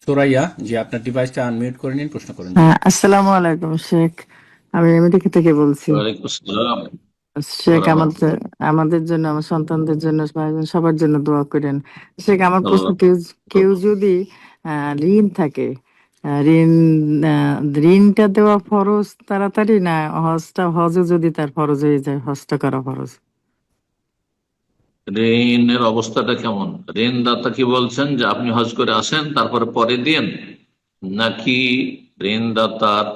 সুরাইয়া, জি আপনার ডিভাইসটা আনমিউট করে নিন, প্রশ্ন করুন। জি। হ্যাঁ, আসসালামু আলাইকুম শেখ। আমি আমেরিকা থেকে বলছি। ওয়ালাইকুম আসসালাম শেখ, আমাদের রাহমাতুল্লাহ। আমাদের জন্য, আমার সন্তানদের জন্য, সবার জন্য দোয়া করেন। শেখ, আমার প্রশ্ন, আল্লাহ কেউ কেউ যদি ঋণ থাকে, ঋণ ঋণটা দেওয়া ফরজ তাড়াতাড়ি, না হজও যদি তার ফরজ হয়ে যায়, হজটা করা ফরজ? ঋণের অবস্থাটা কেমন? ঋণদাতা কি বলছেন যে আপনি হজ করে আসেন তারপরে পরে দিন, নাকি ঋণদাতার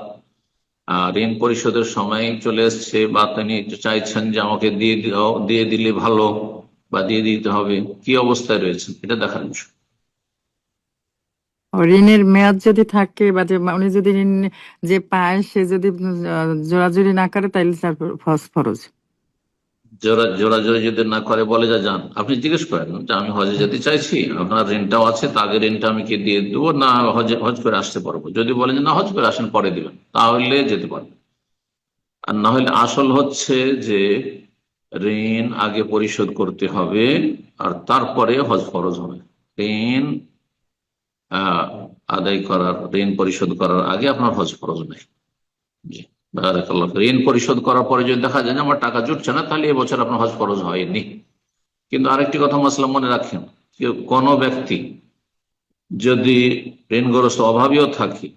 ঋণ পরিশোধের সময় চলে এসছে, বা তিনি চাইছেন যে আমাকে দিয়ে দিলে ভালো, বা দিয়ে দিতে হবে? কি অবস্থায় রয়েছেন এটা দেখার বিষয়। ঋণের মেয়াদ যদি থাকে, বা যে উনি যদি ঋণ যে পায় সে যদি জোরাজুরি না করে, তাইলে তার হজ ফরজ। জোরাজোরি যদি না করে, বলে যা যান, আপনি জিজ্ঞেস করেন যে আমি হজে যেতে চাইছি, আপনার ঋণটাও আছে, তা আগে ঋণটা আমি কি দিয়ে দেবো, না হজ করে আসতে পারবো? যদি বলেন যে না, হজ করে আসেন পরে দিবেন, তাহলে যেতে পারবেন। আর না হলে আসল হচ্ছে যে ঋণ আগে পরিশোধ করতে হবে, আর তারপরে হজ ফরজ হবে। ঋণ আহ আদায় করার, ঋণ পরিশোধ করার আগে আপনার হজ ফরজ নেই। জি, বারাকাল্লাহ। ঋণ পরিশোধ করার পরে যদি দেখা যায় যে আমার টাকা জুটছে না, তাহলে এবছর আপনার হজ ফরজ হয়নি। কিন্তু আরেকটি কথা মাসলা মনে রাখেন, কোনো ব্যক্তি যদি ঋণগ্রস্ত অভাবীও থাকে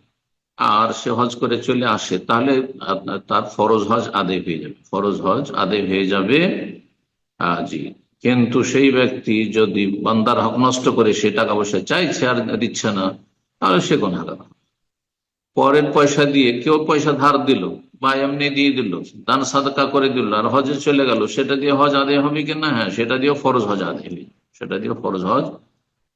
আর সে হজ করে চলে আসে, তাহলে তার ফরজ হজ আদায় হয়ে যাবে, ফরজ হজ আদায় হয়ে যাবে। জি। কিন্তু সেই ব্যক্তি যদি বান্দার হক নষ্ট করে সে টাকা পয়সা চাইছে আর দিচ্ছে না, তাহলে সে গুনাহগার। পরের পয়সা দিয়ে কেউ পয়সা ধার দিল বা এমনি দিয়ে দিল, দান সাদকা করে দিল, আর হজে চলে গেল, সেটা দিয়ে হজ আদায় হবে কিনা? হ্যাঁ, সেটা দিয়ে ফরজ হজ আদায় হবে, সেটা দিয়ে ফরজ হজ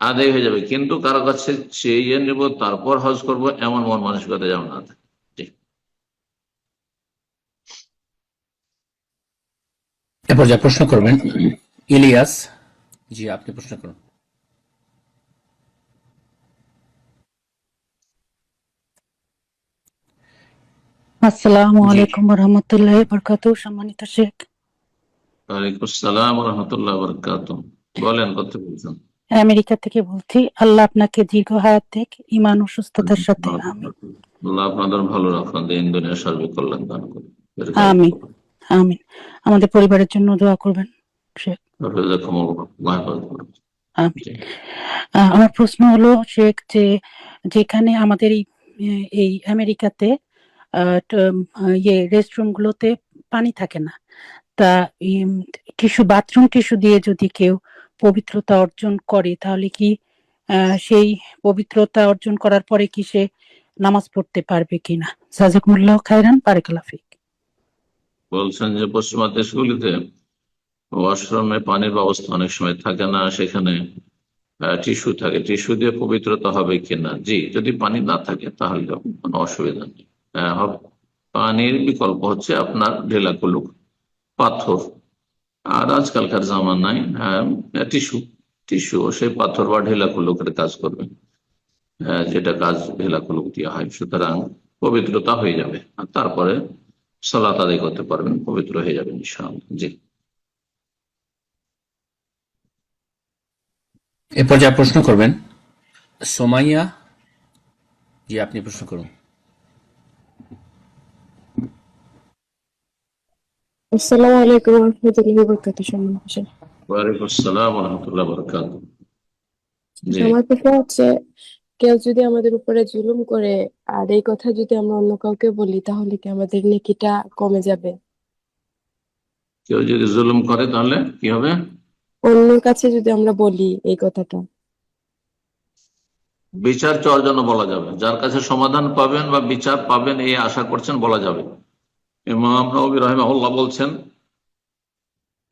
আদায় হয়ে যাবে। কিন্তু কারো কাছে চেয়ে নেব তারপর হজ করব, এমন মন মানসিকতা যেমন না থাকে। জি। এরপর যা প্রশ্ন করবেন ইলিয়াস, জি আপনি প্রশ্ন করুন। আসসালামু জি। আলাইকুম রহমতুল্লাহ বরকাতু। সম্মানিত শেখ, ওয়ালাইকুম আসসালাম রহমতুল্লাহ বরকাত। বলেন, করতে বলছেন? আমেরিকা থেকে বলছি। আল্লাহ আপনাকে দীর্ঘ হায়াত দিক, ইমান ও সুস্থতার সাথে। আমিন আল্লাহ আপনাদের ভালো রাখুন, দিন দুনিয়া সার্বিক কল্যাণ দান করুন। আমিন আমিন। আমাদের পরিবারের জন্য দোয়া করবেন শেখ। আমিন। জি। আমার প্রশ্ন হলো শেখ, যে যেখানে আমাদের এই আমেরিকাতে রেস্টরুম গুলোতে পানি থাকে না, তা বাথরুম টিস্যু দিয়ে যদি কেউ পবিত্রতা অর্জন করে, তাহলে কি সেই পবিত্রতা অর্জন করার পরে কি সে নামাজ পড়তে পারবে কিনা? জাযাকুমুল্লাহ খায়রান, বারাকাল্লাহু ফিক। বলছেন যে পশ্চিমা দেশগুলিতে ওয়াশরুমে পানির ব্যবস্থা অনেক সময় থাকে না, সেখানে টিস্যু থাকে, টিস্যু দিয়ে পবিত্রতা হবে কিনা? জি, যদি পানি না থাকে তাহলে কোনো অসুবিধা নেই, হবে। পানির বিকল্প হচ্ছে আপনার ঢেলা কুলুক, পাথর। আর আজকালকার জামানায় টিস্যু, টিস্যু সেই পাথর বা ঢেলা কুলুকের কাজ করবে, যেটা কাজ ঢেলা কুলুক দিয়ে হয়। সুতরাং পবিত্রতা হয়ে যাবে, আর তারপরে সালাত আদায় করতে পারবেন, পবিত্র হয়ে যাবেন ইনশাআল্লাহ। জি। এরপর যা প্রশ্ন করবেন সোমাইয়া, জি আপনি প্রশ্ন করুন। আসসালামু আলাইকুম রহমতুল্লাহি বরকাতুহু। সম্মানিত শেখ, ওয়ালাইকুম আসসালাম রহমতুল্লাহ বরকাত। জি। আমার প্রশ্ন হচ্ছে, কেউ যদি আমাদের উপরে জুলুম করে আর এই কথা যদি আমরা অন্য কাউকে বলি, তাহলে কি আমাদের নেকিটা কমে যাবে? কেউ যদি জুলুম করে তাহলে কি হবে? অন্যের কাছে যদি আমরা বলি এই কথাটা। বিচার চাওয়ার জন্য বলা যাবে, যার কাছে সমাধান পাবেন বা বিচার পাবেন এই আশা করছেন, বলা যাবে। ইমাম নবী রাহিমাহুল্লাহ বলছেন,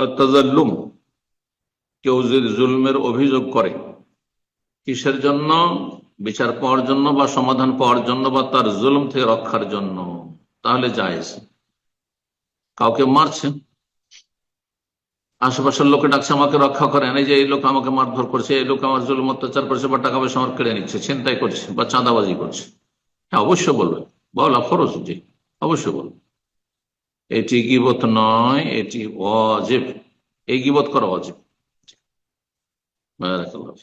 তাজাল্লুম, কেউ যদি জুলমের অভিযোগ করে, কিসের জন্য? বিচার পাওয়ার জন্য বা সমাধান পাওয়ার জন্য বা তার জুলম থেকে রক্ষার জন্য, তাহলে জায়েজ। কাউকে মারছে, আশেপাশের লোকে ডাকছে আমাকে রক্ষা করেন, এই যে এই লোক আমাকে মারধর করছে, এই লোক আমার জুলুম অত্যাচার করছে, বা টাকা পয়সা আমার কেড়ে নিচ্ছে, ছিনতাই করছে বা চাঁদাবাজি করছে, হ্যাঁ অবশ্যই বলবেন, বলা ফরজ। জি, অবশ্যই বলবেন। এটি গীবত নয়, এটি ওয়াজিব, এই গীবত করা ওয়াজিব। বারাকাল্লাহ।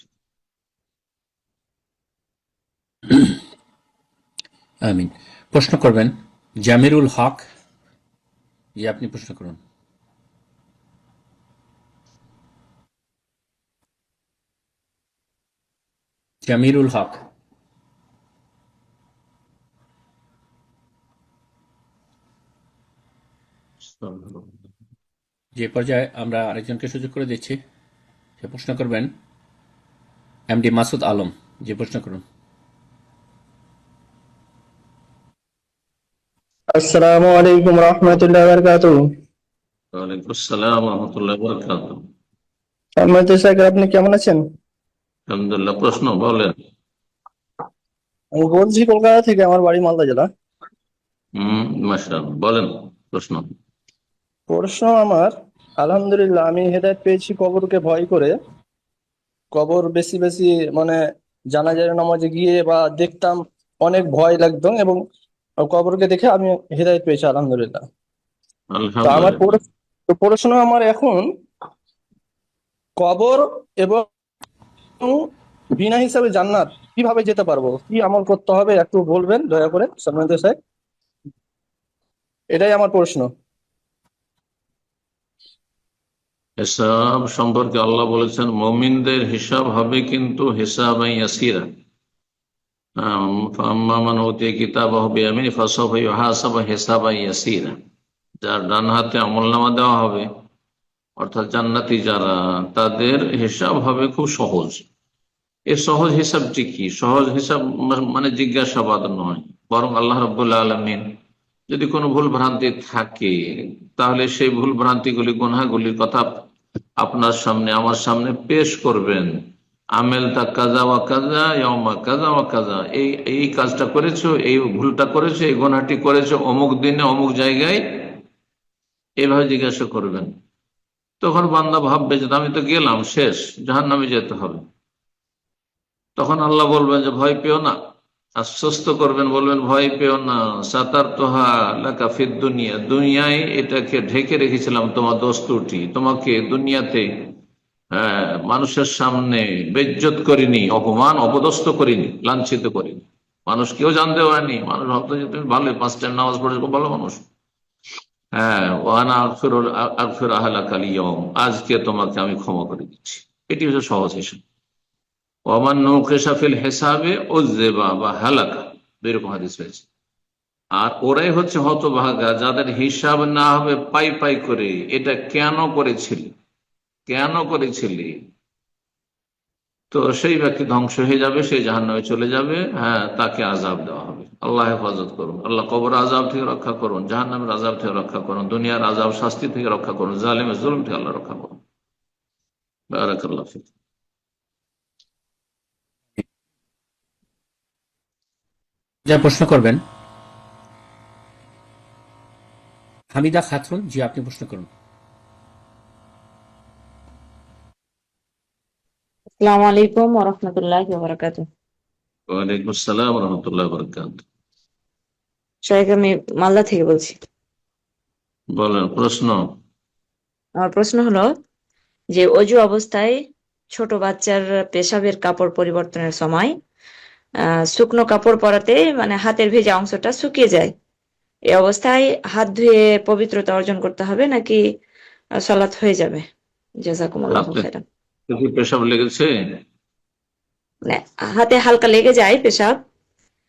আমিন। প্রশ্ন করবেন জামিরুল হক, জি আপনি প্রশ্ন করুন। জামিরুল হক। যে পর্যায়ে আমরা আরেকজনকে সুযোগ করে দিচ্ছি, সে প্রশ্ন করবেন এমডি মাসুদ আলম, যে প্রশ্ন করুন। আসসালামু আলাইকুম রহমতুল্লাহ বারকাতু। ওয়ালাইকুম আসসালাম রহমতুল্লাহ বরকাতুহ। সম্মানিত স্যার, আপনি কেমন আছেন? আলহামদুলিল্লাহ। প্রশ্ন বলেন। আমি বলছি কলকাতা থেকে, আমার বাড়ি মালদা জেলা। মাশাআল্লাহ, বলেন প্রশ্ন। প্রশ্ন আমার, আলহামদুলিল্লাহ আমি হেদায়েত পেয়েছি কবরকে ভয় করে। কবর বেশি বেশি মানে জানাজার নামাজে গিয়ে বা দেখতাম, অনেক ভয় লাগতো, এবং কবরকে দেখে আমি হেদায়েত পেয়েছি আলহামদুলিল্লাহ। তো আমার আলহামদুলিল্লাহ। প্রশ্ন আমার এখন, কবর এবং বিনা হিসাবে জান্নাত কিভাবে যেতে পারবো, কি আমল করতে হবে একটু বলবেন দয়া করে সম্মানিত স্যার, এটাই আমার প্রশ্ন। হিসাব সম্পর্কে আল্লাহ বলেছেন মুমিনদের হিসাব হবে কিন্তু হিসাবান ইয়াসিরা। ফাম্মা মান উতিয়া কিতাবাহু বিয়ামিনিহি ফাসাউফা ইউহাসাবু হিসাবান ইয়াসিরা। যার ডান হাতে আমলনামা দেওয়া হবে, অর্থাৎ জান্নাতি যারা, তাদের হিসাব হবে খুব সহজ। এই সহজ হিসাবটি কি? সহজ হিসাব মানে জিজ্ঞাসাবাদ নয়, বরং আল্লাহ রাব্বুল আলামিন যদি কোনো ভুল ভ্রান্তি থাকে, তাহলে সেই ভুল ভ্রান্তিগুলি, গুনাহগুলির কথা আপনার সামনে, আমার সামনে পেশ করবেন। আমেল তা কাজা ওয়া কাজা ইয়াউমা কাজা ওয়া কাজা, এই এই কাজটা করেছো, এই ভুলটা করেছো, এই গুনাহটি করেছো অমুক দিনে অমুক জায়গায়, এইভাবে জিজ্ঞাসা করবেন। তখন বান্দা ভাববে যে আমি তো গেলাম, শেষ, জাহান্নামে যেতে হবে। তখন আল্লাহ বলবেন যে ভয় পেও না, আশ্বস্ত করবেন, বলবেন ভয় পেও না, সাতার তোহা লাকা ফিদ দুনিয়া, দুনিয়ায় এটাকে ঢেকে রেখেছিলাম তোমার দোষ ত্রুটি, তোমাকে দুনিয়াতে মানুষের সামনে বেজ্জত করিনি, অপমান অপদস্থ করিনি, লাঞ্ছিত করিনি। মানুষ কেউ জানতে পারেনি, মানুষ ভাবতো যে তুমি ভালো, 5 টাইম নামাজ পড়েছো, খুব ভালো মানুষ। হ্যাঁ, ওয়ানা আকফির আহলাকাল ইয়াউম, আজকে তোমাকে আমি ক্ষমা করে দিচ্ছি। এটি হচ্ছে সহজ হিসাব। ওমান নৌকেশা ফিল হিসাবে উযযিবা বা হালাকা, দুই রকম হাদিস হয়েছে। আর ওরাই হচ্ছে হতভাগা, যাদের হিসাব না হবে পাই পাই করে, এটা কেন করেছিলি, কেন করেছিলি, তো সেই ব্যক্তি ধ্বংস হয়ে যাবে, সেই জাহান্নামে চলে যাবে। হ্যাঁ, তাকে আযাব দেওয়া হবে। আল্লাহ হেফাজত করুন, আল্লাহ কবর আযাব থেকে রক্ষা করুন, জাহান্নামের আযাব থেকে রক্ষা করুন, দুনিয়ার আযাব শাস্তি থেকে রক্ষা করুন, জালিমের জুলুম থেকে আল্লাহ রক্ষা করুন। বারাকাল্লাহ ফিক। যা প্রশ্ন করবেন হামিদা খাতুন, জি আপনি প্রশ্ন করুন। আসসালামু আলাইকুম ওয়া রাহমাতুল্লাহি ওয়া বারাকাতুহু। ওয়ালাইকুম আসসালাম রহমতুল্লাহ বরকাত। শাইখ, আমি মালদা থেকে বলছি। বলেন প্রশ্ন। আমার প্রশ্ন হলো যে অজু অবস্থায় ছোট বাচ্চার পেশাবের কাপড় পরিবর্তনের সময় শুকনো কাপড় পরাতে মানে হাতের ভেজা অংশটা শুকিয়ে যায়। এই অবস্থায় হাত ধুয়ে পবিত্রতা অর্জন করতে হবে নাকি সালাত হয়ে যাবে? জাযাকুমুল্লাহু হাতে খাইরান। কি পেশাব লেগেছে? মানে হাতে হালকা লেগে যায় পেশাব।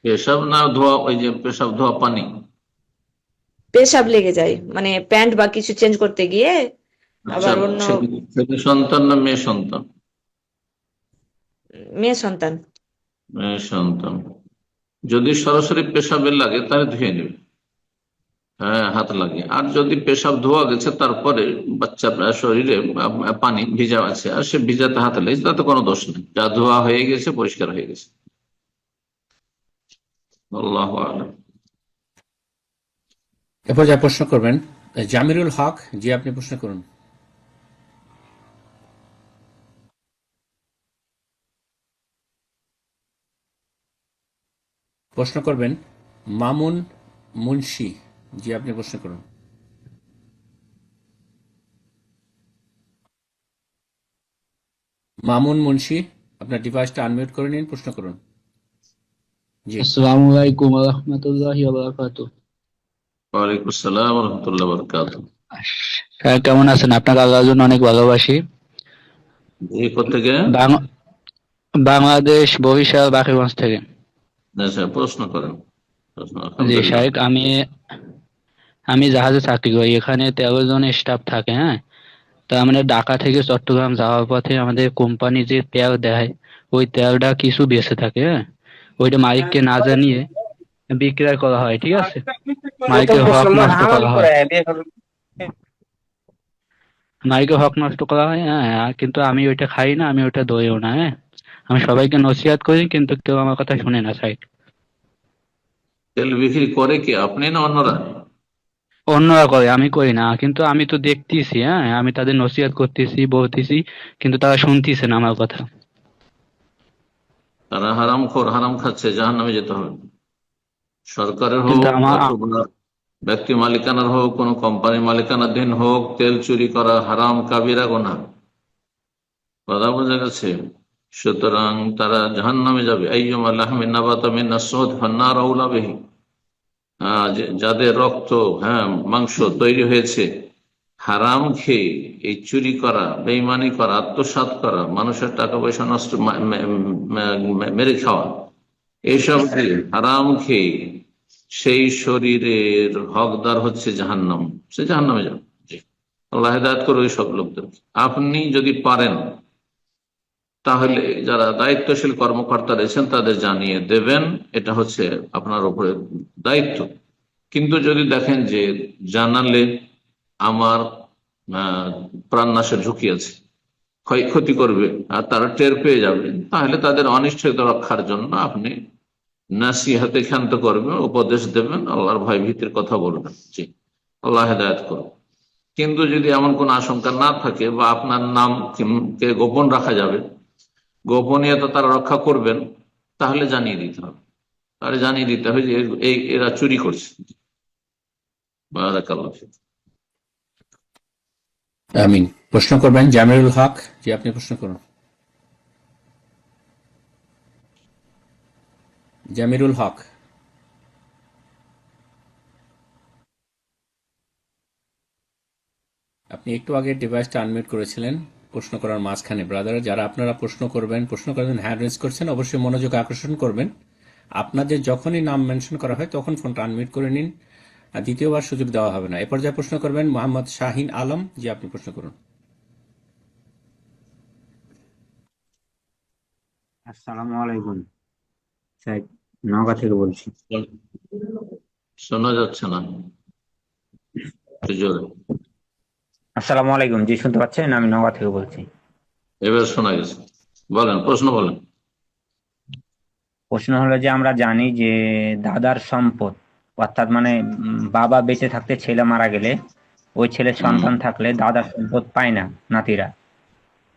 পেশাব না ধোয়া, ওই যে পেশাব ধোয়া পানি? পেশাব লেগে যায় মানে প্যান্ট বা কিছু চেঞ্জ করতে গিয়ে, আচ্ছা, আবার অন্য। ছেলে ছেলে সন্তান না মেয়ে সন্তান? মেয়ে সন্তান। মেয়ে সন্তান। যদি সরাসরি পেশাবে লাগে তাহলে ধুয়ে নেবে, হ্যাঁ, হাত লাগে। আর যদি পেশাব ধোয়া গেছে, তারপরে বাচ্চার শরীরে পানি ভিজা আছে, আর সে ভিজাতে হাতে লেগেছে, তাতে কোনো দোষ নেই, যা ধোয়া হয়ে গেছে পরিষ্কার হয়ে গেছে। আল্লাহু আ'লাম। এরপর যা প্রশ্ন করবেন জামিরুল হক, জি আপনি প্রশ্ন করুন। প্রশ্ন করবেন মামুন মুন্সি, জি আপনি প্রশ্ন করুন। মামুন মুন্সি, আপনার ডিভাইসটা আনমিউট করে নিন, প্রশ্ন করুন। জি, আসসালামু আলাইকুম ওয়া রাহমাতুল্লাহি ওয়া বারাকাতুহু। ওয়ালাইকুম আসসালাম রহমতুল্লাহ বরকাত। স্যার কেমন আছেন? আপনাকে আল্লাহর জন্য অনেক ভালোবাসি। জি, কোথেকে? বাং- বাংলাদেশ বরিশাল বাকেরগঞ্জ থেকে। আচ্ছা, প্রশ্ন করেন। প্রশ্ন জি আলহামদুলিল্লাহ। শাহেক, আমি আমি জাহাজে চাকরি করি, এখানে 13 জন স্টাফ থাকে। হ্যাঁ, তা আমাদের ঢাকা থেকে চট্টগ্রাম যাওয়ার পথে আমাদের কোম্পানি যে তেল দেয়, ওই তেলটা কিছু বেঁচে থাকে। হ্যাঁ, ওইটা মালিককে না জানিয়ে বিক্রয় করা হয়, ঠিক আছে? মালিকের হক নষ্ট করা হয়, মালিকের হক নষ্ট করা হয়। হ্যাঁ, কিন্তু আমি ওইটা খাই না, আমি ওইটা দইও না। হ্যাঁ, আমি সবাইকে নসিহত করি কিন্তু কেউ আমার কথা শুনে না সাইড। তেল বিক্রি করে কি আপনি না অন্যরা? অন্যরা করে, আমি করি না। কিন্তু আমি তো দেখতেছি, হ্যাঁ, আমি তাদের নসিহত করতেছি, বলতেছি, কিন্তু তারা শুনতেছে না আমার কথা। তারা হারামখোর, হারাম খাচ্ছে, জাহান্নামে যেতে হবে। সরকারের কিন্তু হোক আমার অথবা ব্যক্তি মালিকানার হোক, কোন কোম্পানির মালিকানাধীন হোক, তেল চুরি করা হারাম, কাবিরা গুনাহ। কথা বোঝা গেছে? সুতরাং তারা জাহান্নামে যাবে। আইয়ুমা লাহমিন নাবাতা মিন নাসুদ ফান্নার আউলা বিহি। যাদের রক্ত, হ্যাঁ, মাংস তৈরি হয়েছে হারাম খেয়ে, এই চুরি করা, বেইমানি করা, আত্মসাৎ করা, মানুষের টাকা পয়সা নষ্ট, মেরে খাওয়া, এইসব দিয়ে হারাম খেয়ে সেই শরীরের হকদার হচ্ছে জাহান্নাম, সে জাহান্নামে যাবে। জি, আল্লাহ হেদায়েত করে ওই সব লোকদের। আপনি যদি পারেন তাহলে যারা দায়িত্বশীল কর্মকর্তা রয়েছেন তাদের জানিয়ে দেবেন, এটা হচ্ছে আপনার উপরে দায়িত্ব। কিন্তু যদি দেখেন যে জানালে আমার প্রাণনাশের ঝুঁকি আছে, ক্ষয়ক্ষতি করবে আর তারা টের পেয়ে যাবে, তাহলে তাদের অনিশ্চয়তা রক্ষার জন্য আপনি নাসিহাতে ক্ষান্ত করবেন, উপদেশ দেবেন, আল্লাহর ভয় ভীতির কথা বলবেন। জি, আল্লাহ হেদায়েত করুন। কিন্তু যদি এমন কোন আশঙ্কা না থাকে বা আপনার নাম কে গোপন রাখা যাবে, গোপনীয়তা তারা রক্ষা করবেন, তাহলে জানিয়ে দিতে হবে। তাহলে জানিয়ে দিতে হবে যে এরা চুরি করছে। বারাকাল্লাহ ফিক। আমিন। প্রশ্ন করবেন জামিরুল হক, জি আপনি প্রশ্ন করুন। জামিরুল হক, আপনি একটু আগে ডিভাইসটা আনমিউট করেছিলেন প্রশ্ন করার মাঝখানে। ব্রাদার, যারা আপনারা প্রশ্ন করবেন হ্যান্ড রেজ করছেন, অবশ্যই মনোযোগ আকর্ষণ করবেন। আপনাদের যখনই নাম মেনশন করা হয় তখন ফোনটা আনমিউট করে নিন, আর দ্বিতীয়বার সুযোগ দেওয়া হবে না। এ পর্যায়ে প্রশ্ন করবেন মোহাম্মদ শাহিন আলম, জি আপনি প্রশ্ন করুন। আসসালামু আলাইকুম স্যার, নওগাঁ থেকে বলছি। শোনা যাচ্ছে না, একটু জোরে। আসসালামু আলাইকুম, জি শুনতে পাচ্ছেন? আমি নওগাঁ থেকে বলছি। এবার শোনা গেছে, বলেন, প্রশ্ন বলেন। প্রশ্ন হলো যে আমরা জানি যে দাদার সম্পদ, অর্থাৎ মানে বাবা বেঁচে থাকতে ছেলে মারা গেলে ওই ছেলের হুম, সন্তান থাকলে দাদার সম্পদ পায় না নাতিরা।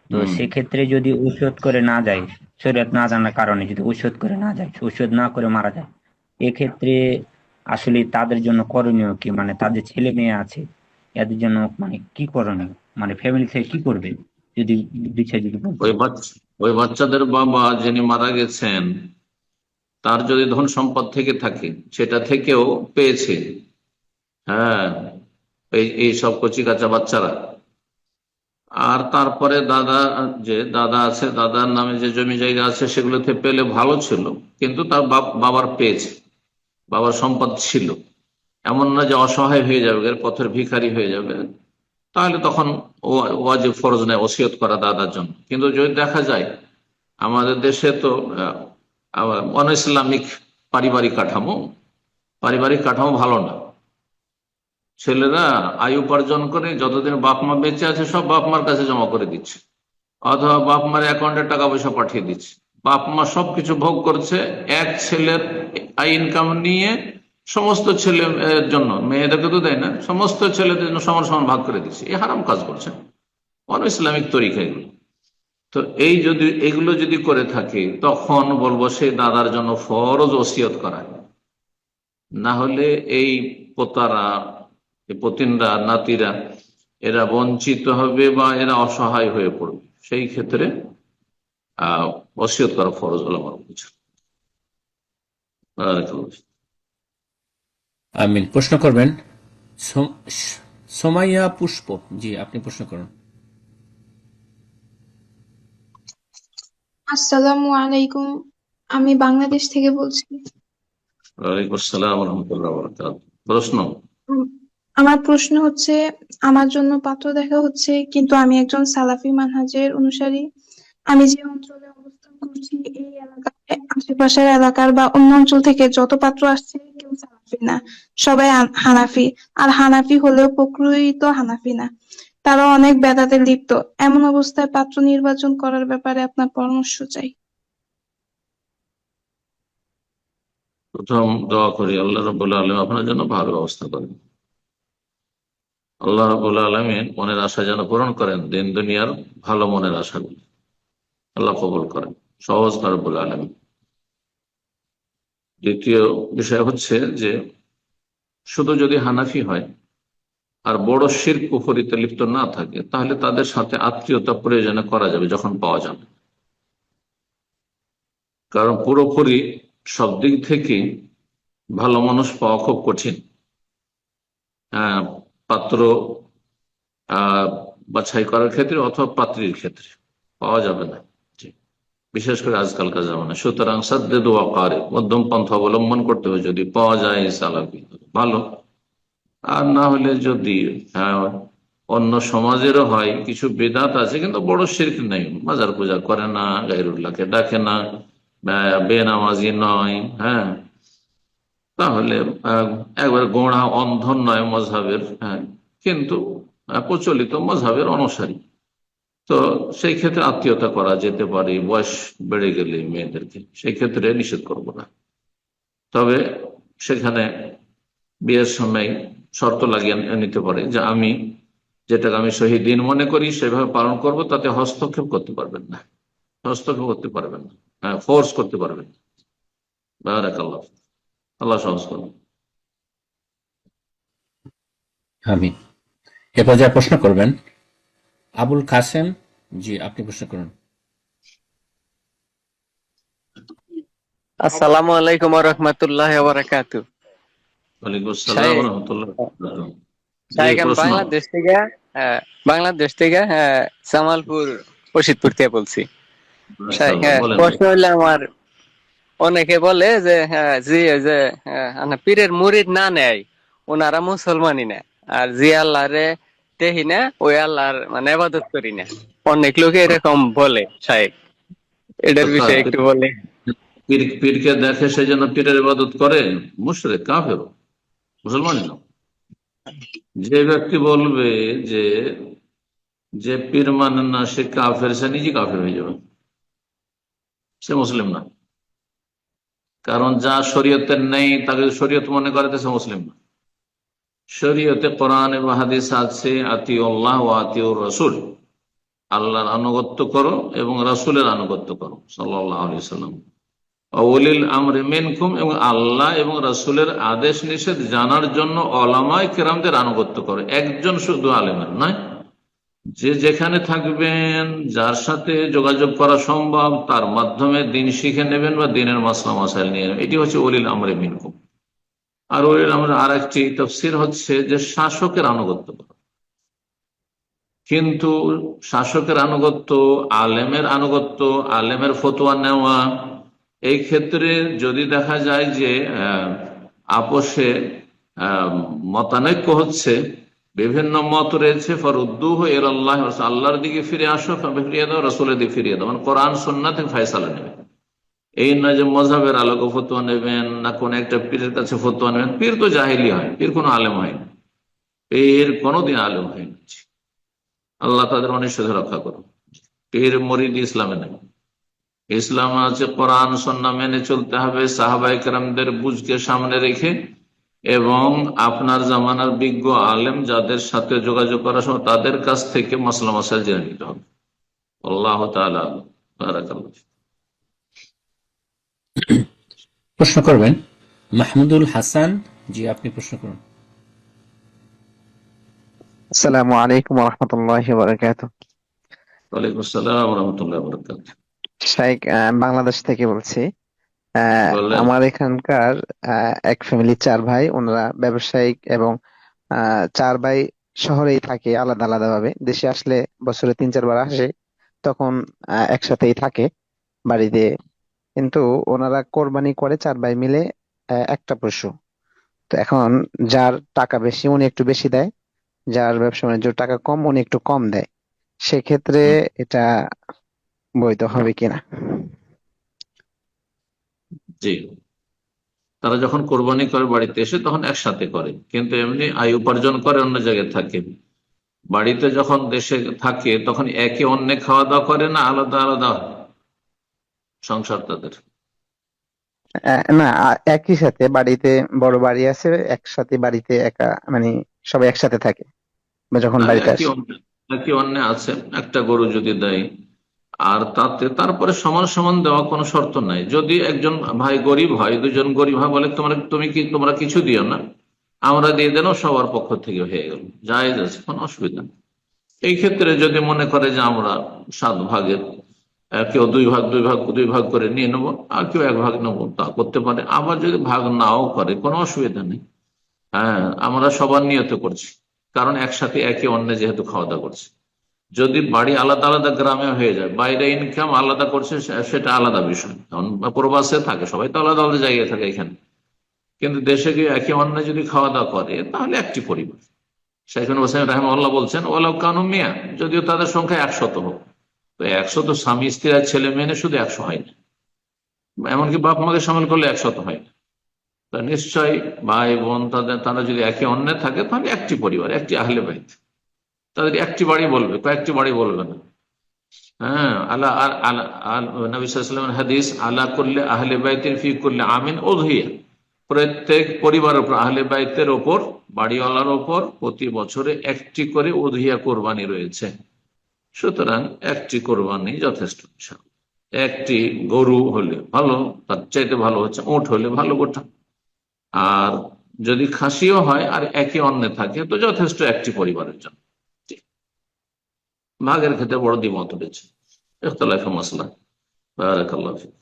তো হুম। সেক্ষেত্রে যদি ঔষধ করে না যায়, শরীয়ত না জানার কারণে যদি ঔষধ করে না যায়, ঔষধ না করে মারা যায়, এক্ষেত্রে আসলে তাদের জন্য করণীয় কি? মানে তাদের ছেলে মেয়ে আছে, এদের জন্য মানে কি করণীয়, মানে ফ্যামিলি থেকে কি করবে যদি বিষয় যদি বলতেন। ওই বাচ্চাদের বাবা যিনি মারা গেছেন, তার যদি ধন সম্পদ থেকে থাকে, সেটা থেকেও পেয়েছে, হ্যাঁ, এই সব কচি কাঁচা বাচ্চারা, আর তারপরে দাদা আছে, দাদার নামে যে জমি জায়গা আছে সেগুলোতে পেলে ভালো ছিল, কিন্তু তার বাবার পেয়েছে, বাবার সম্পদ ছিল, এমন না যে অসহায় হয়ে যাবে, এর পথের ভিখারি হয়ে যাবে, তাহলে তখন ওয়াজিব ফরজ নেয় ওসিয়ত করা দাদার জন্য। কিন্তু যদি দেখা যায় আমাদের দেশে তো অন ইসলামিক পারিবারিক কাঠামো ভালো না, ছেলেরা আয় উপার্জন করে যতদিন বাপ মা বেঁচে আছে সব বাপ মার কাছে জমা করে দিচ্ছে, অথবা বাপ মার অ্যাকাউন্টে টাকা পয়সা পাঠিয়ে দিচ্ছে, বাপ মা সবকিছু ভোগ করছে, এক ছেলের আয় ইনকাম নিয়ে সমস্ত ছেলে জন্য, মেয়েদেরকে তো দেয় না, সমস্ত ছেলেদের জন্য সমান সমান ভাগ করে দিচ্ছে। এই হারাম কাজ করছে, অন ইসলামিক তরিকা এগুলো। তো এগুলো যদি করে থাকে, তখন বলবো সেই দাদার জন্য ফরজ ওসিয়ত করা, না হলে এই পোতারা, এই পতিনরা, নাতিরা, এরা বঞ্চিত হবে বা এরা অসহায় হয়ে পড়বে। সেই ক্ষেত্রে ওসিয়ত করা ফরজ হলো আমার বুঝ। বারাকাল্লাহ ফিক। আমিন। প্রশ্ন করবেন সোমাইয়া পুষ্প, জি আপনি প্রশ্ন করুন। আসসালামু আলাইকুম। আমি বাংলাদেশ থেকে বলছি। ওয়ালাইকুম আসসালাম রহমতুল্লাহ বরকাত। প্রশ্ন? উম, আমার প্রশ্ন হচ্ছে, আমার জন্য পাত্র দেখা হচ্ছে, কিন্তু আমি একজন সালাফি মানহাজের অনুসারী। আমি যে অঞ্চলে অবস্থান করছি, এই এলাকায় আশেপাশের এলাকার বা অন্য অঞ্চল থেকে যত পাত্র আসছে কেউ সালাফি না, সবাই হানাফি। আর হানাফি হলেও প্রকৃত হানাফি না, তারা অনেক বেদাতে লিপ্ত। এমন অবস্থায় পাত্র নির্বাচন করার ব্যাপারে আপনার পরামর্শ চাই। প্রথম দোয়া করি আল্লাহ রাব্বুল আলামিন আপনার জন্য ভালো ব্যবস্থা করেন। আল্লাহ রাব্বুল আলামিন মনের আশা যেন পূরণ করেন, দিন দুনিয়ার ভালো মনের আশাগুলি আল্লাহ কবুল করেন, সহজ করে রাব্বুল আলামিন। দ্বিতীয় বিষয় হচ্ছে যে শুধু যদি হানাফি হয় আর বড় শিরক কুফরিতে লিপ্ত না থাকে, তাহলে তাদের সাথে আত্মীয়তা প্রয়োজনে করা যাবে যখন পাওয়া যাবে। কারণ পুরোপুরি সব দিক থেকে ভালো মানুষ পাওয়া খুব কঠিন। পাত্র বাছাই করার ক্ষেত্রে অথবা পাত্রীর ক্ষেত্রে পাওয়া যাবে না, বিশেষ করে আজকালকার জামানায়। সুতরাং সাদ্দেদ ওয়াকারে, মধ্যম পন্থা অবলম্বন করতে হবে। যদি পাওয়া যায় সালাফি ভালো, আর না হলে যদি অন্য সমাজেরও হয়, কিছু বেদাত আছে কিন্তু বড় শিরক নেই, মাজার পূজা করে না, গায়রুল্লাহকে ডাকে না, বেনামাজি নয়, হ্যাঁ, তাহলে একবার গোড়া অন্ধন নয় মজহাবের, হ্যাঁ, কিন্তু প্রচলিত মজহাবের অনুসারী, তো সেই ক্ষেত্রে আত্মীয়তা করা যেতে পারে। বয়স বেড়ে গেলে মেয়েদেরকে সেই ক্ষেত্রে নিষেধ করব না। তবে সেখানে বিয়ের সময় শর্ত লাগিয়ে নিতে পারে যে আমি যেটাকে আমি সহি দিন মনে করি সেভাবে পালন করব, তাতে হস্তক্ষেপ করতে পারবেন না, হস্তক্ষেপ করতে পারবেন না, ফোর্স করতে পারবেন না। বারাকাল্লাহ, আল্লাহ সহজ করুন। আমিন। এ পর্যায়ে প্রশ্ন করবেন আবুল কাসেম, জি আপনি প্রশ্ন করুন। আসসালামু আলাইকুম ওয়া রাহমাতুল্লাহি ওয়া বারাকাতুহু। ওয়ালাইকুম আসসালাম ওয়া রাহমাতুল্লাহ ওয়া বারাকাতুহু। শাইখ, আমি প্রশ্ন? বাংলাদেশ থেকে জামালপুর রশিদপুর থেকে বলছি। শাইখ, মাশাআল্লাহ, বলেন। প্রশ্ন হইলো আমার, অনেকে বলে যে জি যে পীরের মুরিদ না নেয় ওনারা মুসলমানই না, আর জি আল্লাহরে দেখি না ওই আল্লাহর মানে ইবাদত করি না। অনেক লোকে এরকম বলে। শাইখ, এটার বিষয়ে একটু বলে। পীরকে দেখে সেই জন্য পীরের ইবাদত করে, মুশরিক কাফের, মুসলমান না। যে ব্যক্তি বলবে যে যে পীর মানে না সে কাফের, সে নিজে কাফের হয়ে যাবে, সে মুসলিম না। কারণ যা শরীয়তের নেই তাকে শরীয়ত মনে করে তো সে মুসলিম না। শরীয়তে কোরআন এবং হাদিস আছে আতিউল্লাহ ওয়া আতিউর রাসূল, আল্লাহর আনুগত্য করো এবং রাসূলের আনুগত্য করো সাল্লাল্লাহু আলাইহি ওয়াসাল্লাম। ওয়ালিল আমরি মিনকুম, এবং আল্লাহ এবং রাসূলের আদেশ নিষেধ জানার জন্য উলামায়ে কেরামদের আনুগত্য করো। একজন শুধু আলেমের নয়, যে যেখানে থাকবেন, যার সাথে যোগাযোগ করা সম্ভব, তার মাধ্যমে দিন শিখে নেবেন বা দিনের মাসলা মাসাইল নিয়ে নেবেন। এটি হচ্ছে ওলিল আমরে মিনকুম। আর ওলিল আমরে আর একটি তাফসীর হচ্ছে যে শাসকের আনুগত্য করা। কিন্তু শাসকের আনুগত্য, আলেমের আনুগত্য, আলেমের ফতোয়া নেওয়া, এই ক্ষেত্রে যদি দেখা যায় যে আপোষে মতানৈক্য হচ্ছে, বিভিন্ন মত রয়েছে, ফরুদ্দুহু ইলাল্লাহ, আল্লাহর দিকে ফিরে আসো, ফিরিয়ে দাও, রাসূলের দিকে ফিরিয়ে দাও, মানে কোরআন সুন্নাহ থেকে ফয়সালা নেবে। এই নয় যে মযহাবের আলোকে ফতোয়া নেবেন, না কোন একটা পীরের কাছে ফতোয়া নেবেন। পীর তো জাহেলি হয়, পীর কোনো আলেম হয়নি, পীর কোনোদিন আলেম হয়নি। আল্লাহ তাদের অনিশ্চিত রক্ষা করুন। পীর মুরিদ ইসলামে নেই। ইসলাম আছে কোরআন সুন্নাহ মেনে চলতে হবে, সাহাবায়ে কেরামদের বুঝকে সামনে রেখে, এবং আপনার জামানার বিজ্ঞ আলেম যাদের সাথে যোগাযোগ করার সময় তাদের কাছ থেকে মাসলা মাসাইল জেনে নিতে হবে। আল্লাহ তাআলা বারাকাল্লাহ। প্রশ্ন করবেন মাহমুদুল হাসান, জি আপনি প্রশ্ন করুন। আসসালামু আলাইকুম ওয়া রাহমাতুল্লাহি ওয়া বারাকাতুহু। ওয়ালাইকুম আসসালাম ওয়া রাহমাতুল্লাহি ওয়া বারাকাতুহু। শাইখ, বাংলাদেশ থেকে বলছি। বলেন। আমার এখানকার এক ফ্যামিলি 4 ভাই, ওনারা ব্যবসায়িক এবং 4 ভাই শহরেই থাকে আলাদা আলাদা ভাবে। দেশে আসলে বছরে 3-4 বার আসে, তখন একসাথেই থাকে বাড়িতে। কিন্তু ওনারা কোরবানি করে 4 ভাই মিলে একটা পশু। তো এখন যার টাকা বেশি উনি একটু বেশি দেয়, যার ব্যবসা বাণিজ্য টাকা কম উনি একটু কম দেয়। সেক্ষেত্রে এটা বৈধ হবে কিনা? জি, তারা যখন কোরবানি করে বাড়িতে এসে তখন একসাথে করে, কিন্তু এমনি আয় উপার্জন করে অন্য জায়গায় থাকে। বাড়িতে যখন দেশে থাকে তখন একে অন্যে খাওয়া দাওয়া করে না আলাদা আলাদা সংসার তাদের? না, একই সাথে বাড়িতে, বড় বাড়ি আছে, একসাথে বাড়িতে একা মানে সবাই একসাথে থাকে বা যখন তাহলে বাড়িতে একই আসে। অন্য, একই অন্য আছে। একটা গরু যদি দেয় আর তাতে তারপরে সমান সমান দেওয়া কোনো শর্ত নাই। যদি একজন ভাই গরিব হয়, দুজন গরিব হয়, বলে তোমরা কিছু দিও না, আমরা দিয়ে দেন, সবার পক্ষ থেকে হয়ে গেল, জায়েজ আছে, কোনো অসুবিধা নেই। এই ক্ষেত্রে যদি মনে করে যে আমরা 7 ভাগের কেউ 2 ভাগ করে নিয়ে নেবো, আর কেউ 1 ভাগ নেবো, তা করতে পারে। আবার যদি ভাগ নাও করে কোনো অসুবিধা নেই। হ্যাঁ, আমরা সবার নিয়ত করছি, কারণ একসাথে একে অন্যে যেহেতু খাওয়া দাওয়া করছি। যদি বাড়ি আলাদা আলাদা গ্রামে হয়ে যায়, বাইরে ইনকাম আলাদা করছে, সেটা আলাদা বিষয়। কারণ প্রবাসে থাকে, সবাই তো আলাদা আলাদা জায়গায় থাকে এখানে, কিন্তু দেশে গিয়ে একে অন্য যদি খাওয়া দাওয়া করে তাহলে একটি পরিবার। শাইখুল হোসেন রাহিমাহুল্লাহ বলছেন ওয়ালাউ কানু মিয়া, যদিও তাদের সংখ্যা 100 হোক। তো 100 তো স্বামী স্ত্রী আর ছেলে মেয়ে শুধু 100 হয় না, এমনকি বাপ মাকে সামিল করলে 100 হয় না। তা নিশ্চয়ই ভাই বোন তারা যদি একে অন্যে থাকে তাহলে একটি পরিবার, একটি আহলে বাইত। তাদের একটি বাড়ি বলবে, কয়েকটি বাড়ি বলবে না। হ্যাঁ, আলা আলা নবী সাল্লাল্লাহু আলাইহি ওয়াসাল্লামের হাদিস, আলা কুল্লি আহলে বাইতিন ফি কুল্লি আমিন উযহিয়া, প্রত্যেক পরিবারের উপর, আহলে বাইতের ওপর, বাড়িওয়ালার ওপর প্রতি বছরে একটি করে উযহিয়া কোরবানি রয়েছে। সুতরাং একটি কোরবানি যথেষ্ট। একটি গরু হলে ভালো, তার চাইতে ভালো হচ্ছে উট হলে ভালো গোটা। আর যদি খাসিও হয় আর একে অন্যে থাকে তো যথেষ্ট একটি পরিবারের জন্য। ভাগের ক্ষেত্রে বড় দ্বিমত রয়েছে, ইখতিলাফে মাসলা। বারাকাল্লাহু ফিক।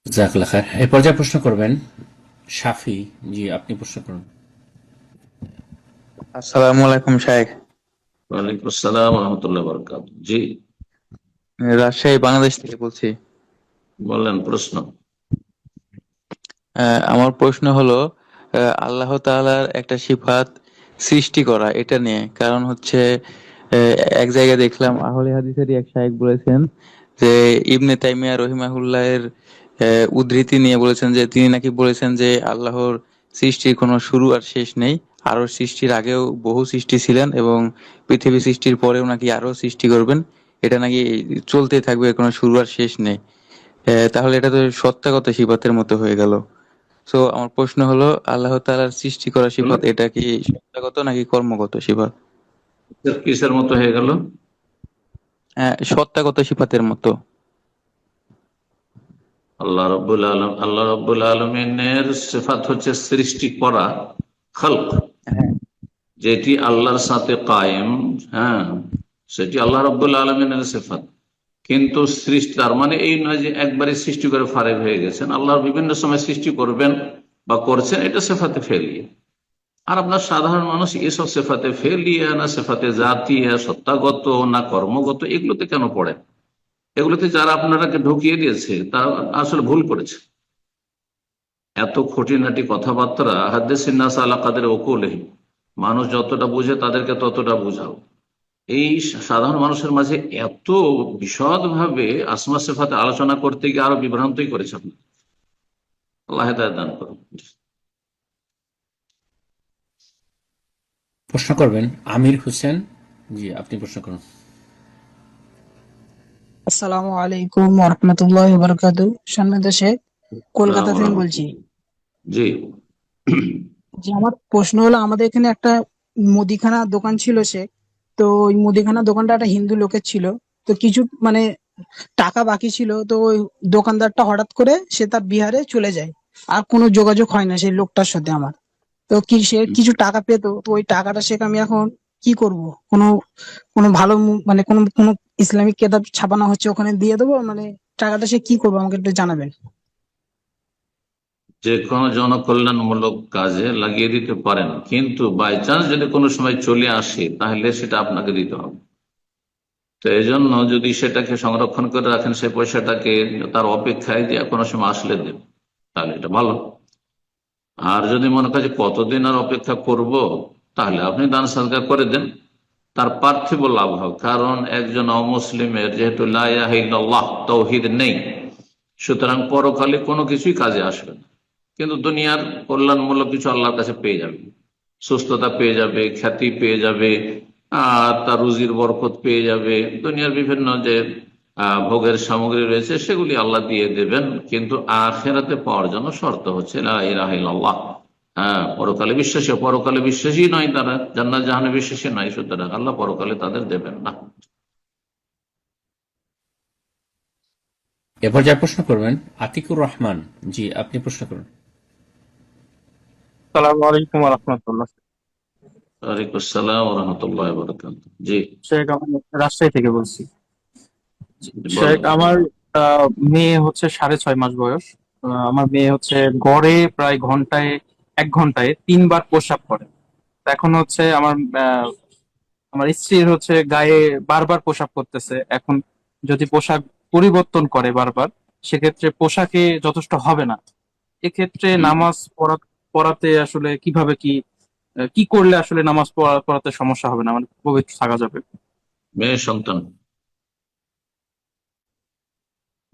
জাযাকাল্লাহ খায়ের। এই পর্যায়ে প্রশ্ন করবেন শাফি। জি, আপনি প্রশ্ন করুন। আসসালামু আলাইকুম শাইখ। ওয়ালাইকুম আসসালাম ওয়া রাহমাতুল্লাহি ওয়া বারাকাতুহু। জি, রাজশাহী বাংলাদেশ থেকে বলছি। বলেন প্রশ্ন। আমার প্রশ্ন হলো, আল্লাহ তাআলার একটা সিফাত সৃষ্টি করা, এটা নিয়ে। কারণ হচ্ছে এক জায়গায় দেখলাম আহলে হাদিসেরই এক শাইখ বলেছেন যে ইবনে তাইমিয়া রহিমাহুল্লাহের উদ্ধৃতি নিয়ে বলেছেন যে তিনি নাকি বলেছেন যে আল্লাহর সৃষ্টির কোনো শুরু আর শেষ নেই, আরো সৃষ্টির আগেও বহু সৃষ্টি ছিলেন এবং পৃথিবী সৃষ্টির পরেও নাকি আরো সৃষ্টি করবেন, এটা নাকি চলতে থাকবে, কোনো শুরু আর শেষ নেই। তাহলে এটা তো সত্তাগত সিফাতের মতো হয়ে গেল। সো আমার প্রশ্ন হলো, আল্লাহ তাআলার সৃষ্টি করা সিফাত এটা কি সত্তাগত নাকি কর্মগত সিফাত? কিসের মতো হয়ে গেল? সত্তাগত সিফাতের মতো। আল্লাহ রাব্বুল আলামিনের সিফাত হচ্ছে সৃষ্টি করা, খালক, যেটি আল্লাহর সাথে কায়েম। হ্যাঁ, সেটি আল্লাহ রাব্বুল আলামিনের সিফাত। কিন্তু সৃষ্টি তার মানে এই নয় যে একবারে সৃষ্টি করে ফারেক হয়ে গেছেন। আল্লাহ বিভিন্ন সময় সৃষ্টি করবেন বা করছেন, এটা সিফাতে ফেলিয়ে। আর আপনার সাধারণ মানুষ এসব সিফাতে ফেলিয়া না সিফাতে জাতিয়া, সত্তাগত না কর্মগত, এগুলোতে কেন পড়ে? এগুলোতে যারা আপনারাকে ঢুকিয়ে দিয়েছে তারা আসলে ভুল করেছে। এত খুঁটিনাটি কথাবার্তা, হাদ্দিসিন নাস আলা কাদরি উকুলিহিম, মানুষ যতটা বুঝে তাদেরকে ততটা বুঝাও। এই সাধারণ মানুষের মাঝে এত বিশদ ভাবে আসমা সিফাতে আলোচনা করতে গিয়ে আরো বিভ্রান্তই করেছে আপনি। আল্লাহ হেদায়েত দান করুন। প্রশ্ন করবেন আমির হোসেন। জি, আপনি প্রশ্ন করুন। আসসালামু আলাইকুম ওয়া রাহমাতুল্লাহি ওয়া বারাকাতুহু। সম্মানিত শেখ, কলকাতা থেকে বলছি। জি, যে আমার প্রশ্ন হলো, আমাদের এখানে একটা মুদিখানা দোকান ছিল শেখ। তো ওই মুদিখানা দোকানটা একটা হিন্দু লোকের ছিল। তো কিছু মানে টাকা বাকি ছিল, তো ওই দোকানদারটা হঠাৎ করে সে তার বিহারে চলে যায়, আর কোনো যোগাযোগ হয় না সেই লোকটার সাথে আমার। তো কি সে কিছু টাকা পেতো, তো ওই টাকাটা শেখ আমি এখন কি করব? কোনো কোনো ভালো মানে কোনো কোনো ইসলামিক কিতাব ছাপানো হচ্ছে, ওখানে দিয়ে দেবো, মানে টাকাটা সে কি করবো আমাকে একটু জানাবেন। যে কোনো জনকল্যাণমূলক কাজে লাগিয়ে দিতে পারেন, কিন্তু বাই চান্স যদি কোনো সময় চলে আসে তাহলে সেটা আপনাকে দিতে হবে। তো এই জন্য যদি সেটাকে সংরক্ষণ করে রাখেন, সেই পয়সাটাকে তার অপেক্ষায় যে কোনো সময় আসলে দেন, তাহলে এটা ভালো। আর যদি মনে করেন যে কতদিন আর অপেক্ষা করব, তাহলে আপনি দান সদকা করে দেন, তার পার্থিব লাভ হবে। কারণ একজন অমুসলিমের যেহেতু লা ইলাহা ইল্লাল্লাহ তাওহীদ নেই, সুতরাং পরকালে কোনো কিছুই কাজে আসবে না। কিন্তু দুনিয়ার কল্যাণমূলক কিছু আল্লাহর কাছে পেয়ে যাবে, সুস্থতা পেয়ে যাবে, খ্যাতি পেয়ে যাবে, তার রুজির বরকত পেয়ে যাবে, দুনিয়ার বিভিন্ন যে ভোগের সামগ্রী রয়েছে সেগুলি আল্লাহ দিয়ে দেবেন। কিন্তু আখিরাতে পাওয়ার জন্য শর্ত হচ্ছে লা ইলাহা ইল্লাল্লাহ। পরকালে বিশ্বাসী, পরকালে বিশ্বাসী নয় তারা, জান্নাত জাহান্নামে বিশ্বাসী নয়, সুতরাং আল্লাহ পরকালে তাদের দেবেন না। এ পর্যায়ে প্রশ্ন করবেন আতিকুর রহমান। জি, আপনি প্রশ্ন করুন। আসসালামু আলাইকুম ওয়া রাহমাতুল্লাহ। ওয়ালাইকুম আসসালাম ওয়া রাহমাতুল্লাহি ওয়া বারাকাতুহু। জি, শেখ, আমি রাজশাহী থেকে বলছি। শেখ, বলেন। আমার মেয়ে হচ্ছে 6.5 মাস বয়স। আমার মেয়ে হচ্ছে গড়ে প্রায় ঘন্টায় 1 ঘন্টায় 3 বার প্রস্রাব করে। তো এখন হচ্ছে আমার স্ত্রীর হচ্ছে গায়ে বারবার পোশাক করতেছে। এখন যদি পোশাক পরিবর্তন করে বারবার, সেক্ষেত্রে পোশাকে যথেষ্ট হবে না। এক্ষেত্রে নামাজ পড়াতে আসলে কিভাবে কি করলে আসলে নামাজ পড়াতে সমস্যা হবে না, মানে পবিত্র থাকা যাবে? মেয়ে সন্তান,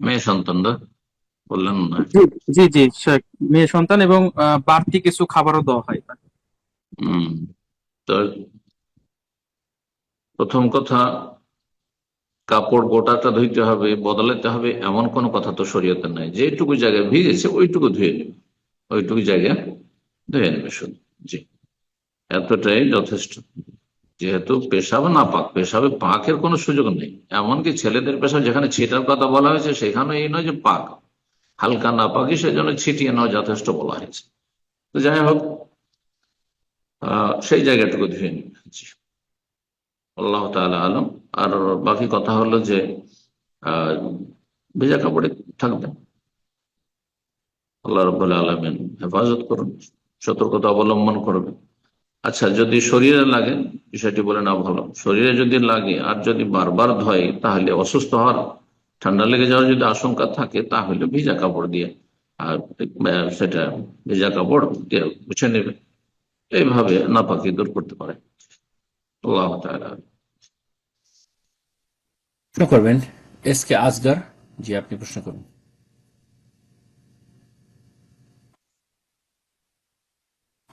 মেয়ে সন্তান না বললেন না? জি জি জি শেখ, মেয়ে সন্তান, এবং বাড়তি কিছু খাবারও দেওয়া হয়। হম তো প্রথম কথা, কাপড় গোটাটা ধুইতে হবে, বদলাতে হবে, এমন কোনো কথা তো শরীয়তে নাই। যেটুকু জায়গায় ভিজেছে ওইটুকু ধুয়ে নেবে, ওইটুকু জায়গায় ধুয়ে নেবে শুধু। জি, এতটাই যথেষ্ট। যেহেতু পেশাব না পাক, পেশাবে পাকের কোনো সুযোগ নেই। এমনকি ছেলেদের পেশাব যেখানে ছিটার কথা বলা হয়েছে, সেখানে এই নয় যে পাক, হালকা না পাকি, সেজন্য ছিটিয়ে নেওয়া যথেষ্ট বলা হয়েছে। তো যাই হোক, সেই জায়গাটুকু ধুয়ে নেবে। জি, আল্লাহ তাআলা আলম। আর বাকি কথা হলো যে আহ ভেজা কাপড়ে থাকবেন। আল্লাহ রাব্বুল আলামিন হেফাজত করুন, সতর্কতা অবলম্বন করবেন। আচ্ছা, যদি শরীরে লাগে, বিষয়টি বলে না ভালো, শরীরে যদি লাগে আর যদি বারবার ধয়, তাহলে অসুস্থ হওয়ার, ঠান্ডা লেগে যাওয়ার যদি আশঙ্কা থাকে, তাহলে ভিজা কাপড় দিয়ে আর সেটা ভিজা কাপড় দিয়ে মুছে নেবে। এইভাবে নাপাকি দূর করতে পারে। আল্লাহ তাআলা। প্রশ্ন করবেন এস কে আসগর। জি, আপনি প্রশ্ন করুন।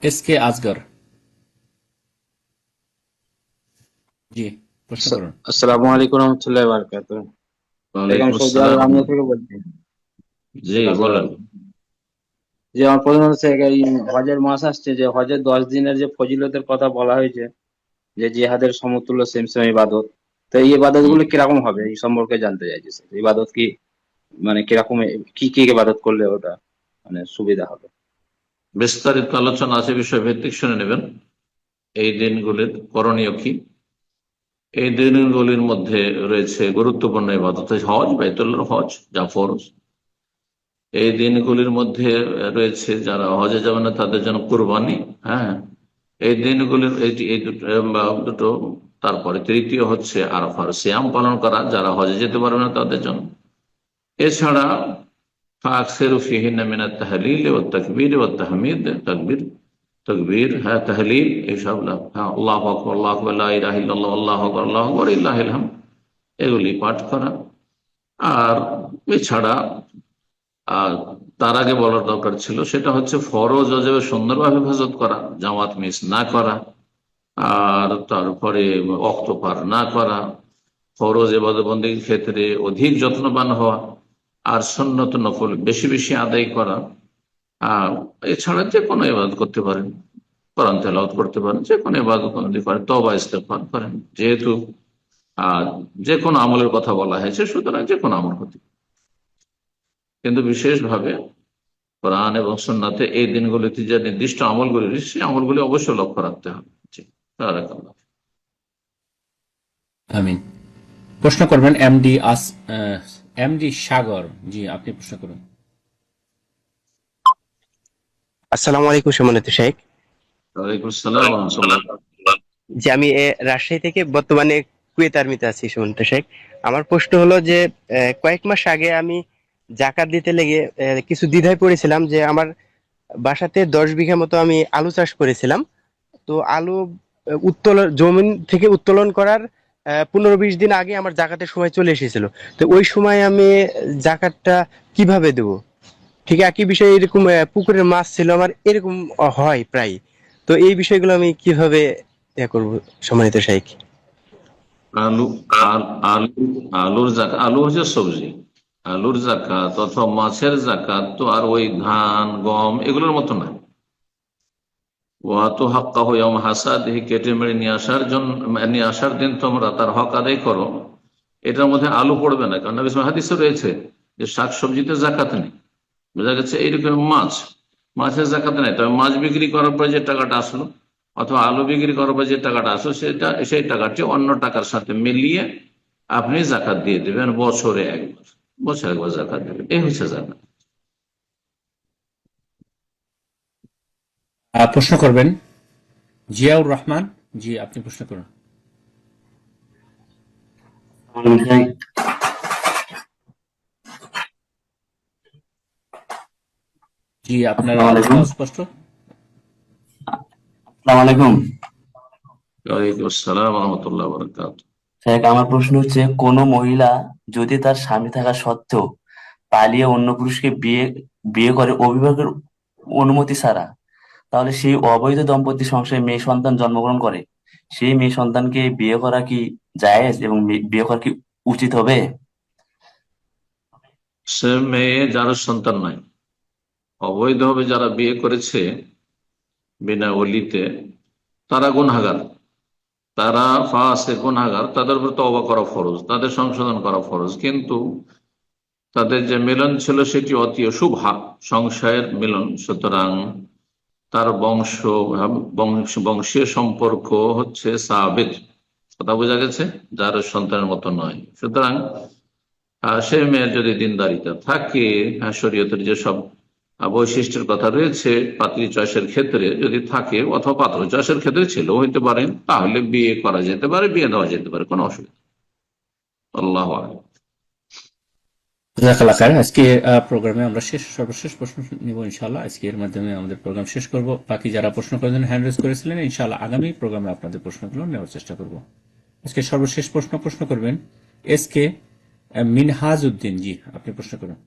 S K Asgar. জি, প্রশ্ন করুন। আসসালামু আলাইকুম রহমতুল্লাহ বারকাত। ওয়ালাইকুম সৌদি আসসালাম। আরব আমিরাত থেকে বলছি। জি, বলেন। যে আমার প্রশ্ন হচ্ছে, এই হজের মাস আসছে, যে হজের 10 দিনের যে ফজিলতের কথা বলা হয়েছে, যে জিহাদের সমতুল্য সেম সেম ইবাদত, তো এই ইবাদত গুলো কিরকম হবে এই সম্পর্কে জানতে চাইছি স্যার। ইবাদত কি, মানে কিরকম, কি কি ইবাদত করলে ওটা মানে সুবিধা হবে? বিস্তারিত আলোচনা আছে, বিষয় ভিত্তিক শুনে নেবেন। এই দিনগুলির করণীয় কি? এই দিনগুলির মধ্যে রয়েছে গুরুত্বপূর্ণ ইবাদত হজ, বাইতুল্লাহর হজ যা ফরজ। এই দিনগুলির মধ্যে রয়েছে যারা হজে যাবে না তাদের জন্য কুরবানি। হ্যাঁ, এই দিনগুলির এই দুটো। তারপরে তৃতীয় হচ্ছে আরাফার সিয়াম পালন করা, যারা হজে যেতে পারবে না তাদের জন্য। এছাড়া ফাকসিরু ফিহিন্না মিনাত তাহলিল ওয়াত তাকবীর ওয়াত তাহমিদ, তকবীর, হ্যাঁ, তাহলিল, এইসব, হ্যাঁ, আল্লাহু আকবার, আল্লাহু আকবার, লা ইলাহা ইল্লাল্লাহ, আল্লাহু আকবার, আল্লাহু আকবার, লিল্লাহিল হামদ, এগুলি পাঠ করা। আর এছাড়া তার আগে বলার দরকার ছিল, সেটা হচ্ছে ফরজ অজেবে সুন্দরভাবে হেফাজত করা, জামাত মিস না করা, আর তারপরে ওয়াক্ত পার না করা, ফরজ ইবাদতবন্দির ক্ষেত্রে অধিক যত্নবান হওয়া, আর সুন্নত নফল বেশি বেশি আদায় করা। এছাড়া যে কোনো ইবাদত করতে পারেন, কোরআন তেলাওয়াত করতে পারেন, যে কোনো ইবাদত করেন, তওবা ইস্তেগফার করেন। যেহেতু যে কোনো আমলের কথা বলা হয়েছে, সুতরাং যে কোনো আমল হতে, কিন্তু বিশেষভাবে কোরআন এবং সুন্নাতে এই দিনগুলিতে যে নির্দিষ্ট আমলগুলি, সেই আমলগুলি অবশ্যই লক্ষ্য রাখতে হবে। আমিন। প্রশ্ন করবেন এমডি এমডি সাগর, জি আপনি প্রশ্ন করুন। আসসালামু আলাইকুম সম্মানিত শেখ। ওয়ালাইকুম আসসালাম ওয়া রাহমাতুল্লাহ। যে আমি রাজশাহী থেকে বর্তমানে কুয়েত আর্মিতে আছি সম্মানিত শেখ। আমার প্রশ্ন হলো যে কয়েক মাস আগে আমি জাকাত দিতে লেগে কিছু দ্বিধায় পড়েছিলাম যে আমার বাসাতে 10 বিঘা মতো আমি আলু চাষ করেছিলাম। তো আলু উত্তোলন জমিন থেকে উত্তোলন করার 15-20 দিন আগে আমার জাকাতের সময় চলে এসেছিল। তো ওই সময় আমি জাকাতটা কিভাবে দেবো? ঠিক একই বিষয়ে এরকম পুকুরের মাছ ছিল আমার, এরকম হয় প্রায়। তো এই বিষয়গুলো আমি কিভাবে করব সম্মানিত শেখ? আলু আলু আলুর জাকাত, আলু হচ্ছে সবজি, আলুর জাকাত অথবা মাছের জাকাত তো আর ওই ধান গম এগুলোর মতো না। ওয়াতু হাক্কাহু ইয়াওমা হাসাদিহি, কেটে মেরে নিয়ে আসার দিন তোমরা তার হক আদায় করো। এটার মধ্যে আলু পড়বে না, কারণ নবী সাল্লাল্লাহু আলাইহি ওয়াসাল্লাম হাদিসে রয়েছে যে শাকসবজিতে জাকাত নেই। বোঝা গেছে? এইরকম মাছের জাকাত নেই, তবে মাছ বিক্রি করার পর যে টাকাটা আসলো অথবা আলু বিক্রি করার পর যে টাকাটা আসলো সেই টাকাটি অন্য টাকার সাথে মিলিয়ে আপনি জাকাত দিয়ে দেবেন বছরে একবার জাকাত দেবেন। এই হচ্ছে জাকাত। প্রশ্ন করবেন জিয়াউর রহমান, জি আপনি প্রশ্ন করুন। জি আপনার আওয়াজ স্পষ্ট। আসসালামু আলাইকুম ওয়ালাইকুম আসসালাম ওয়া রাহমাতুল্লাহি ওয়া বারাকাতুহু। শেখ। আমার প্রশ্ন হচ্ছে, কোনো মহিলা যদি তার স্বামী থাকা সত্ত্বেও পালিয়ে অন্য পুরুষকে বিয়ে বিয়ে করে অভিভাবকের অনুমতি ছাড়া, তাহলে সেই অবৈধ দম্পতি সংসারে মেয়ে সন্তান জন্মগ্রহণ করে, সেই মেয়ে সন্তানকে বিয়ে করা কি জায়েজ এবং বিয়ে করা কি উচিত হবে? সে মেয়ে যার সন্তান নাই, অবৈধভাবে যারা বিয়ে করেছে বিনা ওলিতে, তারা গুনাহগার, তারা ফাসিক গুনাহগার, তাদের উপর তওবা করা ফরজ, তাদের সংশোধন করা ফরজ। কিন্তু তাদের যে মিলন ছিল সেটি অতীয় শুভা সংশয়ের মিলন, সুতরাং তার বংশীয় সম্পর্ক হচ্ছে সাবিত। কথা বোঝা গেছে? যার সন্তানের মতো নয়। সুতরাং সে মেয়ের যদি দিনদারিতা থাকে, শরীয়তের যেসব বৈশিষ্ট্যের কথা রয়েছে পাত্রী চয়েসের ক্ষেত্রে যদি থাকে, অথবা পাত্র চয়েসের ক্ষেত্রে ছিল হইতে পারেন, তাহলে বিয়ে করা যেতে পারে, বিয়ে দেওয়া যেতে পারে, কোনো অসুবিধা। আল্লাহু আ'লাম। জাযাকাল্লাহ খাইর। আজকে প্রোগ্রামে আমরা সর্বশেষ প্রশ্ন নিব ইনশাআল্লাহ। আজকে এর মাধ্যমে আমাদের প্রোগ্রাম শেষ করব। বাকি যারা প্রশ্ন করার জন্য হ্যান্ড রেজ করেছিলেন, ইনশাআল্লাহ আগামী প্রোগ্রামে আপনাদের প্রশ্নগুলো নেওয়ার চেষ্টা করব। আজকে সর্বশেষ প্রশ্ন করবেন এসকে মিনহাজ উদ্দিন, জি আপনি প্রশ্ন করুন।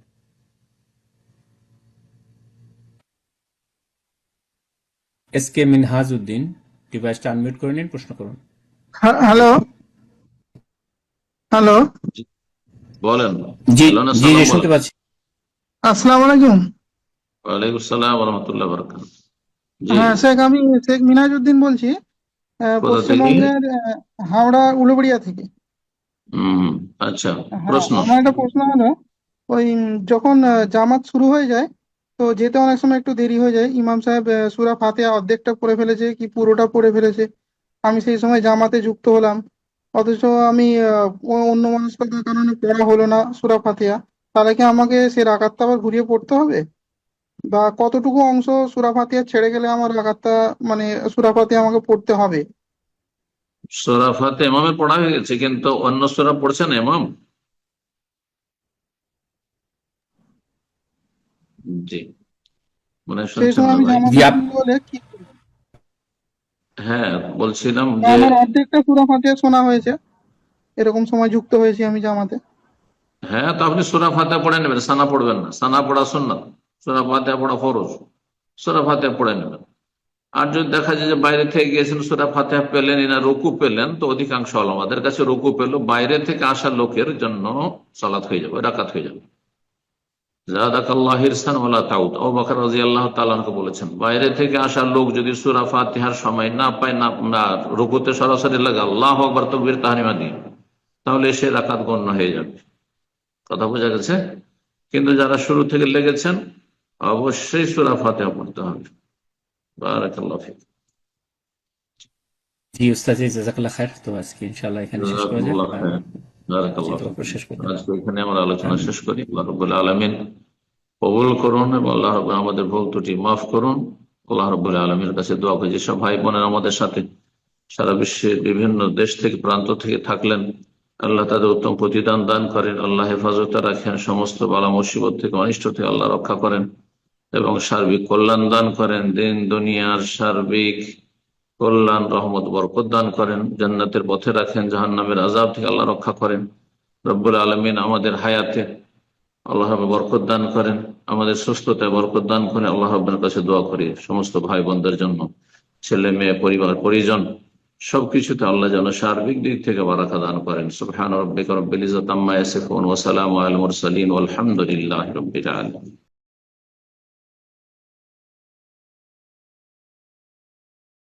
এসকে মিনহাজ উদ্দিন, ডিভাইসটা আনমিউট করে নিন, প্রশ্ন করুন। হ্যালো হ্যালো বলেন। জি জি জি শুনতে পাচ্ছি। আসসালামু আলাইকুম। ওয়ালাইকুম আসসালাম ওয়া রাহমাতুল্লাহি ওয়া বারাকাতুহু। জি, হ্যাঁ শেখ, আমি শেখ মিনাজউদ্দিন বলছি কোথা থেকে? পশ্চিমবঙ্গের হাওড়া উলুবেড়িয়া থেকে। আচ্ছা, হ্যাঁ, প্রশ্ন। আমার একটা প্রশ্ন হলো, ওই যখন জামাত শুরু হয়ে যায়, তো যেতে অনেক সময় একটু দেরি হয়ে যায়, ইমাম সাহেব সূরা ফাতিহা অর্ধেকটা পড়ে ফেলেছে কি পুরোটা পড়ে ফেলেছে, আমি সেই সময় জামাতে যুক্ত হলাম, অথচ আমি অন্য মনস্কতার কারণে পড়া হলো না সূরা ফাতিহা, তাহলে কি আমাকে সে রাকাতটা আবার ঘুরিয়ে পড়তে হবে? বা কতটুকু অংশ সূরা ফাতিহা ছেড়ে গেলে আমার রাকাতটা, মানে সূরা ফাতিহা আমাকে পড়তে হবে? সূরা ফাতিহা ইমামের পড়া হয়ে গেছে, কিন্তু অন্য সূরা পড়ছেন ইমাম? জি, মনে হয় সেই শুনছেন সময় না আমি ভাই। জামাতে যুক্ত হলে কি করব? হ্যাঁ, বলছিলাম বা যে আমার অর্ধেকটা সূরা ফাতিহা শোনা হয়েছে, এরকম সময় যুক্ত হয়েছি আমি জামাতে। হ্যাঁ, তো আপনি সূরা ফাতিহা পড়ে নেবেন, সানা পড়বেন না। সানা পড়া সুন্নাত, সূরা ফাতিহা পড়া ফরজ। সূরা ফাতিহা পড়ে নেবেন। আর যদি দেখা যায় যে বাইরে থেকে গিয়েছেন, সূরা ফাতিহা পেলেন না, রুকু পেলেন, তো অধিকাংশ আমাদের কাছে রুকু পেল, বাইরে থেকে আসা লোকের জন্য সালাত হয়ে যাবে, রাকাত হয়ে যাবে। জাযাকাল্লাহু হিরসান ওয়ালা তাউদ, আবু বকর রাদিয়াল্লাহু তাআলা আনহু বলেছেন, বাইরে থেকে আসা লোক যদি সূরা ফাতিহার সময় না পায়, না রুকুতে সরাসরি লাগে আল্লাহু আকবার তাকবীর তাহরিমা দিয়ে, তাহলে সে রাকাত গণ্য হয়ে যাবে। কথা বোঝা গেছে? কিন্তু যারা শুরু থেকে লেগেছেন, অবশ্যই সূরা ফাতিহা পড়তে হবে। বারাকাল্লাহু ফিক। জি উস্তাদ, জাযাকাল্লাহ খাইর। তো আজকে ইনশাআল্লাহ এখানে শেষ করা যাক। জাযাকুমুল্লাহ খাইর। বারাকাল্লাহ দোয়া করে শেষ করবেন। আজকে এখানে আমরা আলোচনা শেষ করি। আল্লাহ রাব্বুল আলামিন কবুল করুন এবং আল্লাহ রাব্বুল আমাদের ভুল ত্রুটি মাফ করুন। আল্লাহ রাব্বুল আলামিনের কাছে দোয়া করি যেসব ভাই বোনেরা আমাদের সাথে সারা বিশ্বের বিভিন্ন দেশ থেকে প্রান্ত থেকে থাকলেন, আল্লাহ তাদের উত্তম প্রতিদান দান করেন, আল্লাহ হেফাজতে রাখেন, সমস্ত বালা মুসিবত থেকে অনিষ্ট থেকে আল্লাহ রক্ষা করেন এবং সার্বিক কল্যাণ দান করেন, দিন দুনিয়ার সার্বিক কল্যাণ রহমত বরকত দান করেন, জান্নাতের পথে রাখেন, জাহান্নামের আযাব থেকে আল্লাহ রক্ষা করেন। রব্বুল আলামিন আমাদের হায়াতে আল্লাহ রাব্বুল বরকত দান করেন, আমাদের সুস্থতায় বরকত দান করেন। আল্লাহ রাব্বুল কাছে দোয়া করি সমস্ত ভাই বোনদের জন্য, ছেলে মেয়ে পরিবার পরিজন সবকিছুতে আল্লাহ যেন সার্বিক দিক থেকে বারাকা দান করেন। সুবহান রাব্বিকা রাব্বিল ইজ্জাতি আম্মা ইয়াসিফুন ওয়া সালামু আলাল মুরসালিন ওয়ালহামদুলিল্লাহি রাব্বিল আলামিন।